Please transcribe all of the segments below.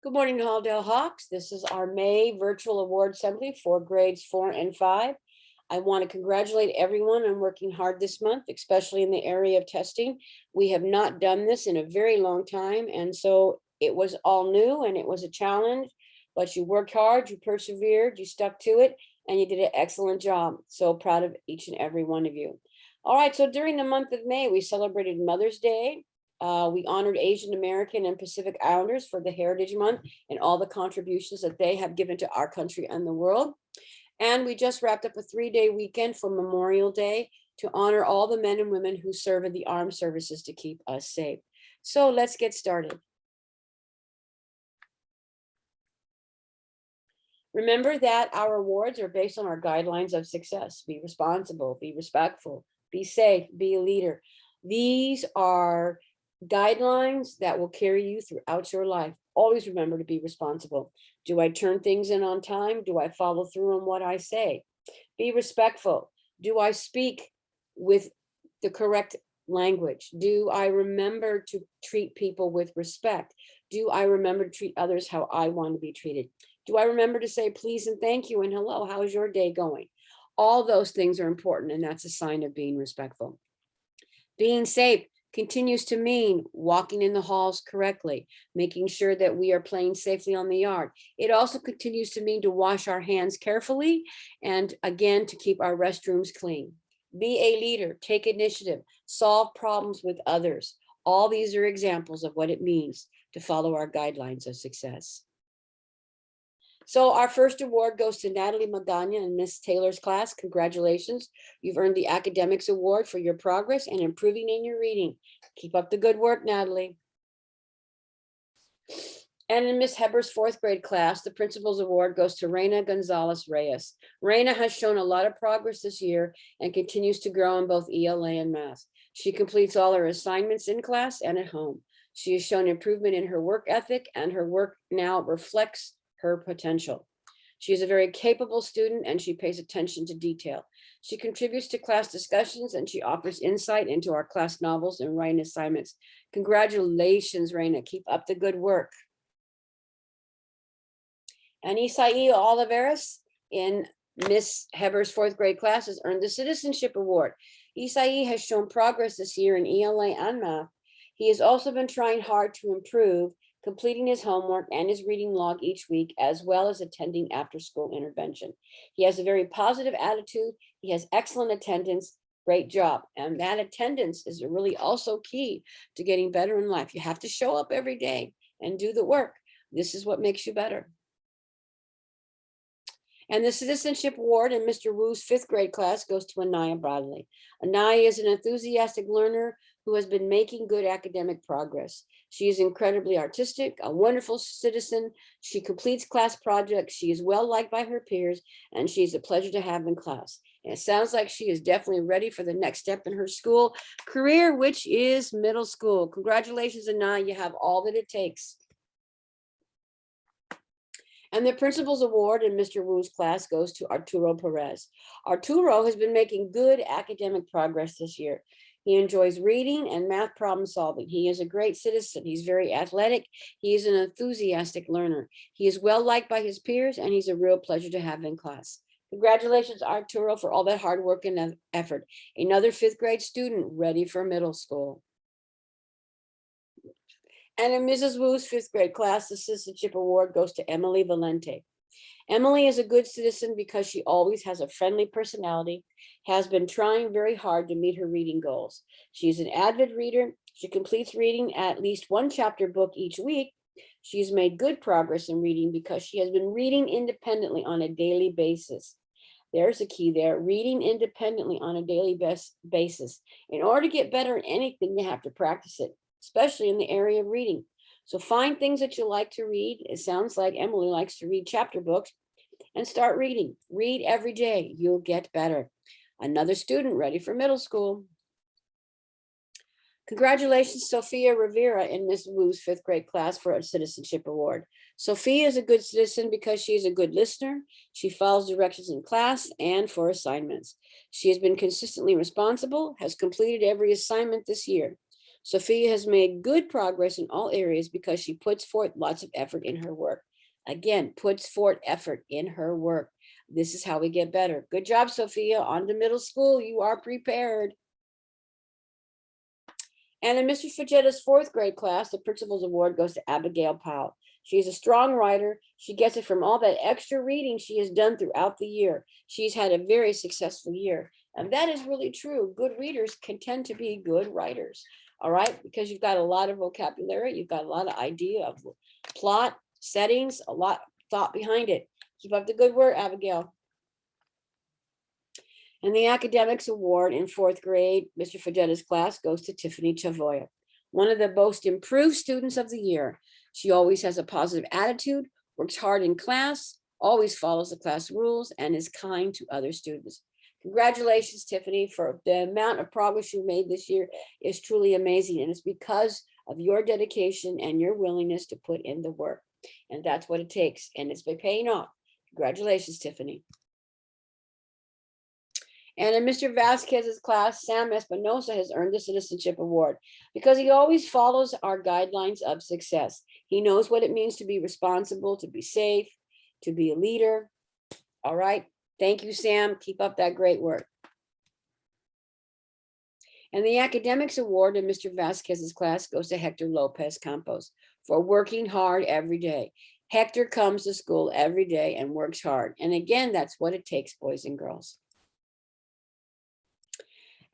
Good morning, Halldale Hawks. This is our May virtual award assembly for grades 4 and 5. I want to congratulate everyone on working hard this month, especially in the area of testing. We have not done this in a very long time, and so it was all new and it was a challenge, but you worked hard, you persevered, you stuck to it, and you did an excellent job. So proud of each and every one of you. All right, so during the month of May, we celebrated Mother's Day. We honored Asian American and Pacific Islanders for the Heritage Month and all the contributions that they have given to our country and the world. And we just wrapped up a 3-day weekend for Memorial Day to honor all the men and women who serve in the armed services to keep us safe. So let's get started. Remember that our awards are based on our guidelines of success. Be responsible, be respectful, be safe, be a leader. These are guidelines that will carry you throughout your life. Always remember to be responsible. Do I turn things in on time? Do I follow through on what I say? Be respectful. Do I speak with the correct language? Do I remember to treat people with respect? Do I remember to treat others how I want to be treated? Do I remember to say please and thank you and hello, how's your day going? All those things are important, and that's a sign of being respectful. Being safe continues to mean walking in the halls correctly, making sure that we are playing safely on the yard. It also continues to mean to wash our hands carefully and, again, to keep our restrooms clean. Be a leader, take initiative, solve problems with others. All these are examples of what it means to follow our guidelines of success. So our first award goes to Natalie Magana in Miss Taylor's class. Congratulations. You've earned the Academics Award for your progress and improving in your reading. Keep up the good work, Natalie. And in Miss Heber's 4th grade class, the Principal's Award goes to Reina Gonzalez Reyes. Reina has shown a lot of progress this year and continues to grow in both ELA and math. She completes all her assignments in class and at home. She has shown improvement in her work ethic, and her work now reflects her potential. She is a very capable student and she pays attention to detail. She contributes to class discussions and she offers insight into our class novels and writing assignments. Congratulations, Reina. Keep up the good work. And Isai Oliveras in Miss Heber's 4th grade class has earned the Citizenship Award. Isai has shown progress this year in ELA and math. He has also been trying hard to improve, completing his homework and his reading log each week, as well as attending after-school intervention. He has a very positive attitude. He has excellent attendance. Great job. And that attendance is really also key to getting better in life. You have to show up every day and do the work. This is what makes you better. And the Citizenship Award in Mr. Wu's 5th grade class goes to Anaya Bradley. Anaya is an enthusiastic learner who has been making good academic progress. She is incredibly artistic, a wonderful citizen. She completes class projects. She is well liked by her peers, and she's a pleasure to have in class. And it sounds like she is definitely ready for the next step in her school career, which is middle school. Congratulations, Anaya. You have all that it takes. And the Principal's Award in Mr. Wu's class goes to Arturo Perez. Arturo has been making good academic progress this year. He enjoys reading and math problem solving. He is a great citizen. He's very athletic. He is an enthusiastic learner. He is well liked by his peers, and he's a real pleasure to have in class. Congratulations, Arturo, for all that hard work and effort. Another 5th grade student ready for middle school. And in Mrs. Wu's 5th grade class, the Citizenship Award goes to Emily Valente. Emily is a good citizen because she always has a friendly personality, has been trying very hard to meet her reading goals. She's an avid reader. She completes reading at least one chapter book each week. She's made good progress in reading because she has been reading independently on a daily basis. There's a key there, reading independently on a daily basis. In order to get better at anything, you have to practice it, especially in the area of reading. So find things that you like to read. It sounds like Emily likes to read chapter books, and start reading. Read every day. You'll get better. Another student ready for middle school. Congratulations, Sophia Rivera in Miss Wu's 5th grade class for a Citizenship Award. Sophia is a good citizen because she is a good listener. She follows directions in class and for assignments. She has been consistently responsible, has completed every assignment this year. Sophia has made good progress in all areas because she puts forth lots of effort in her work. Again, puts forth effort in her work. This is how we get better. Good job, Sophia. On to middle school. You are prepared. And in Mr. Fajetta's fourth grade class, the principal's award goes to Abigail Powell. She's a strong writer. She gets it from all that extra reading she has done throughout the year. She's had a very successful year. And that is really true. Good readers can tend to be good writers. All right, because you've got a lot of vocabulary, you've got a lot of idea of plot, settings, a lot of thought behind it. Keep up the good work, Abigail. And the academics award in fourth grade, Mr. Fajetta's class, goes to Tiffany Chavoya, one of the most improved students of the year. She always has a positive attitude, works hard in class, always follows the class rules, and is kind to other students. Congratulations, Tiffany, for the amount of progress you made this year is truly amazing. And it's because of your dedication and your willingness to put in the work. And that's what it takes. And it's been paying off. Congratulations, Tiffany. And in Mr. Vasquez's class, Sam Espinosa has earned the Citizenship Award because he always follows our guidelines of success. He knows what it means to be responsible, to be safe, to be a leader. All right. Thank you, Sam. Keep up that great work. And the Academics Award in Mr. Vasquez's class goes to Hector Lopez Campos for working hard every day. Hector comes to school every day and works hard. And again, that's what it takes, boys and girls.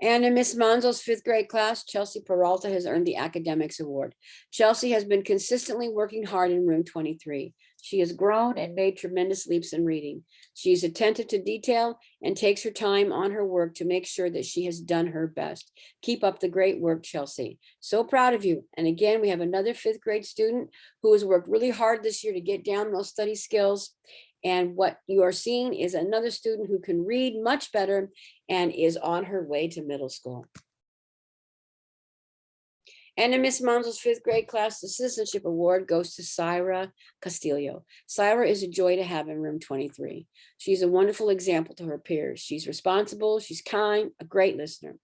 And in Miss Manzo's fifth grade class, Chelsea Peralta has earned the Academics Award. Chelsea has been consistently working hard in room 23. She has grown and made tremendous leaps in reading. She is attentive to detail and takes her time on her work to make sure that she has done her best. Keep up the great work, Chelsea. So proud of you. And again, we have another fifth grade student who has worked really hard this year to get down those study skills. And what you are seeing is another student who can read much better and is on her way to middle school. And in Miss Manzo's fifth grade class, the Citizenship Award goes to Syra Castillo. Syra is a joy to have in room 23. She's a wonderful example to her peers. She's responsible, she's kind, a great listener.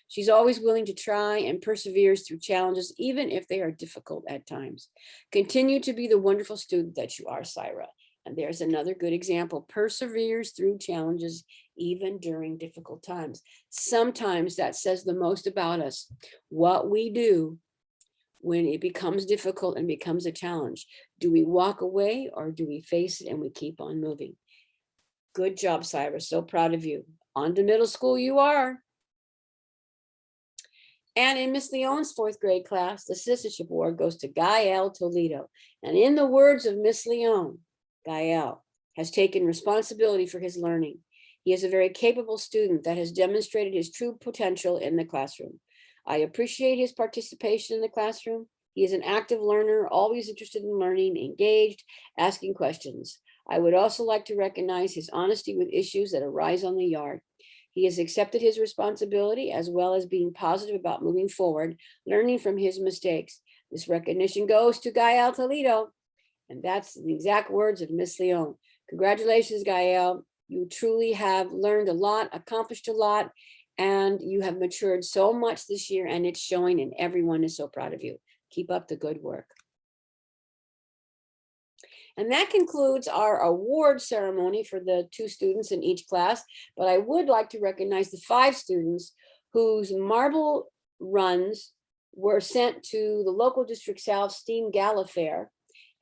She's always willing to try and perseveres through challenges, even if they are difficult at times. Continue to be the wonderful student that you are, Syra. And there's another good example, perseveres through challenges, even during difficult times. Sometimes that says the most about us, what we do when it becomes difficult and becomes a challenge. Do we walk away or do we face it and we keep on moving? Good job, Cyrus. So proud of you. On to middle school you are. And in Miss Leon's fourth grade class, the Citizenship Award goes to Gael Toledo. And in the words of Miss Leon, Gael has taken responsibility for his learning. He is a very capable student that has demonstrated his true potential in the classroom. I appreciate his participation in the classroom. He is an active learner, always interested in learning, engaged, asking questions. I would also like to recognize his honesty with issues that arise on the yard. He has accepted his responsibility as well as being positive about moving forward, learning from his mistakes. This recognition goes to Gael Toledo. And that's the exact words of Miss Leon. Congratulations, Gael. You truly have learned a lot, accomplished a lot, and you have matured so much this year, and it's showing, and everyone is so proud of you. Keep up the good work. And that concludes our award ceremony for the 2 students in each class. But I would like to recognize the 5 students whose marble runs were sent to the local District South Steam Gala Fair.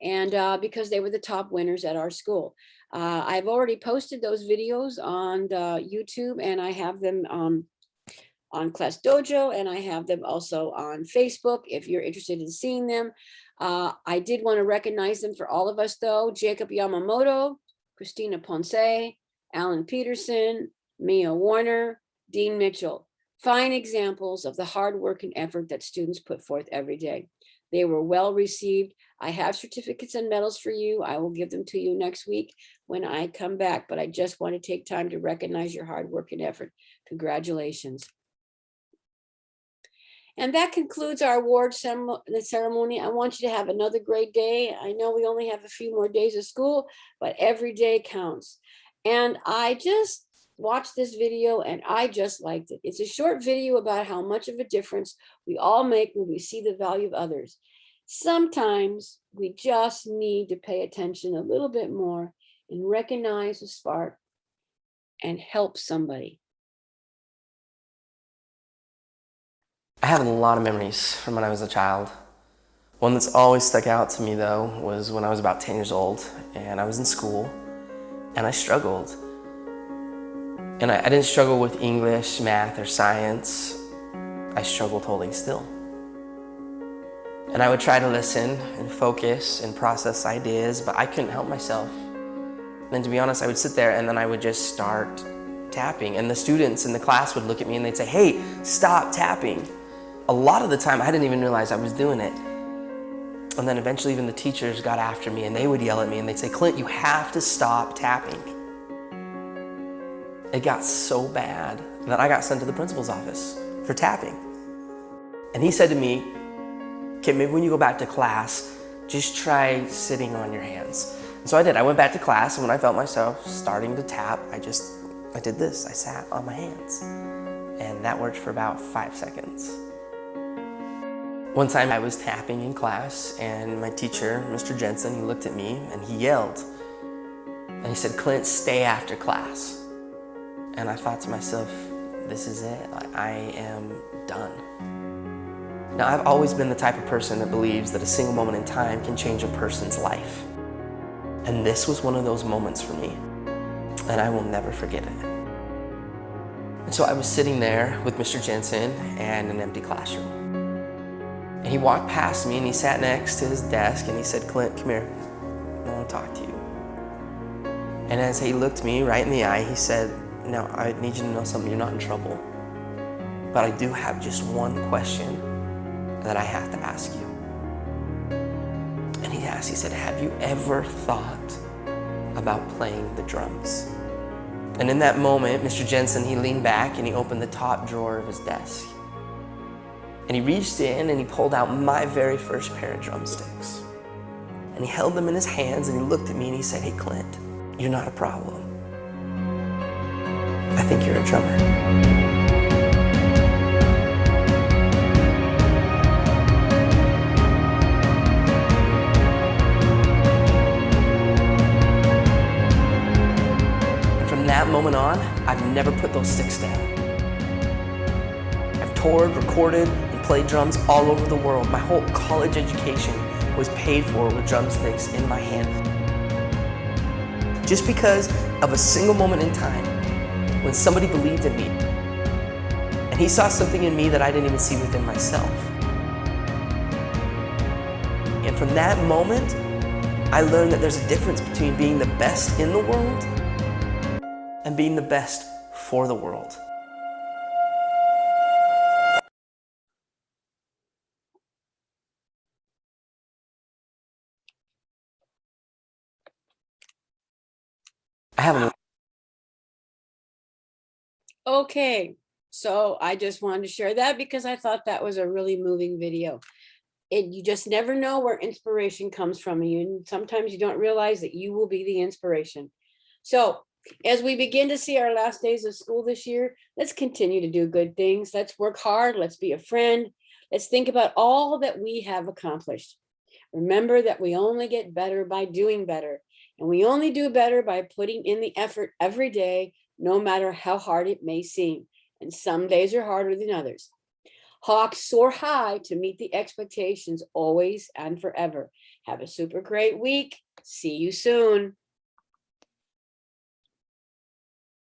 And because they were the top winners at our school. I've already posted those videos on YouTube, and I have them on Class Dojo, and I have them also on Facebook if you're interested in seeing them. I did want to recognize them for all of us though. Jacob Yamamoto, Christina Ponce, Alan Peterson, Mia Warner, Dean Mitchell. Fine examples of the hard work and effort that students put forth every day. They were well received. I have certificates and medals for you. I will give them to you next week when I come back, but I just want to take time to recognize your hard work and effort. Congratulations. And that concludes our award ceremony. I want you to have another great day. I know we only have a few more days of school, but every day counts. And I just watched this video and I just liked it. It's a short video about how much of a difference we all make when we see the value of others. Sometimes we just need to pay attention a little bit more and recognize the spark and help somebody. I have a lot of memories from when I was a child. One that's always stuck out to me though was when I was about 10 years old and I was in school and I struggled. And I didn't struggle with English, math, or science. I struggled holding still. And I would try to listen and focus and process ideas, but I couldn't help myself. And to be honest, I would sit there and then I would just start tapping. And the students in the class would look at me and they'd say, "Hey, stop tapping." A lot of the time, I didn't even realize I was doing it. And then eventually even the teachers got after me and they would yell at me and they'd say, "Clint, you have to stop tapping." It got so bad that I got sent to the principal's office for tapping. And he said to me, "Okay, maybe when you go back to class, just try sitting on your hands." And so I did. I went back to class, and when I felt myself starting to tap, I did this. I sat on my hands. And that worked for about 5 seconds. One time I was tapping in class, and my teacher, Mr. Jensen, he looked at me and he yelled. And he said, "Clint, stay after class." And I thought to myself, this is it. I am done. Now, I've always been the type of person that believes that a single moment in time can change a person's life. And this was one of those moments for me, and I will never forget it. And so I was sitting there with Mr. Jensen and an empty classroom. And he walked past me and he sat next to his desk and he said, "Clint, come here. I want to talk to you." And as he looked me right in the eye, he said, "Now, I need you to know something. You're not in trouble. But I do have just one question that I have to ask you." And he asked, he said, "Have you ever thought about playing the drums?" And in that moment, Mr. Jensen, he leaned back and he opened the top drawer of his desk. And he reached in and he pulled out my very first pair of drumsticks. And he held them in his hands and he looked at me and he said, "Hey, Clint, you're not a problem. I think you're a drummer." And from that moment on, I've never put those sticks down. I've toured, recorded, and played drums all over the world. My whole college education was paid for with drumsticks in my hand. Just because of a single moment in time when somebody believed in me. And he saw something in me that I didn't even see within myself. And from that moment, I learned that there's a difference between being the best in the world and being the best for the world. I haven't. Okay, so I just wanted to share that because I thought that was a really moving video. You just never know where inspiration comes from you, and sometimes you don't realize that you will be the inspiration. So as we begin to see our last days of school this year, let's continue to do good things. Let's work hard. Let's be a friend. Let's think about all that we have accomplished. Remember that we only get better by doing better, and we only do better by putting in the effort every day, no matter how hard it may seem. And some days are harder than others. Hawks soar high to meet the expectations always and forever. Have a super great week. See you soon.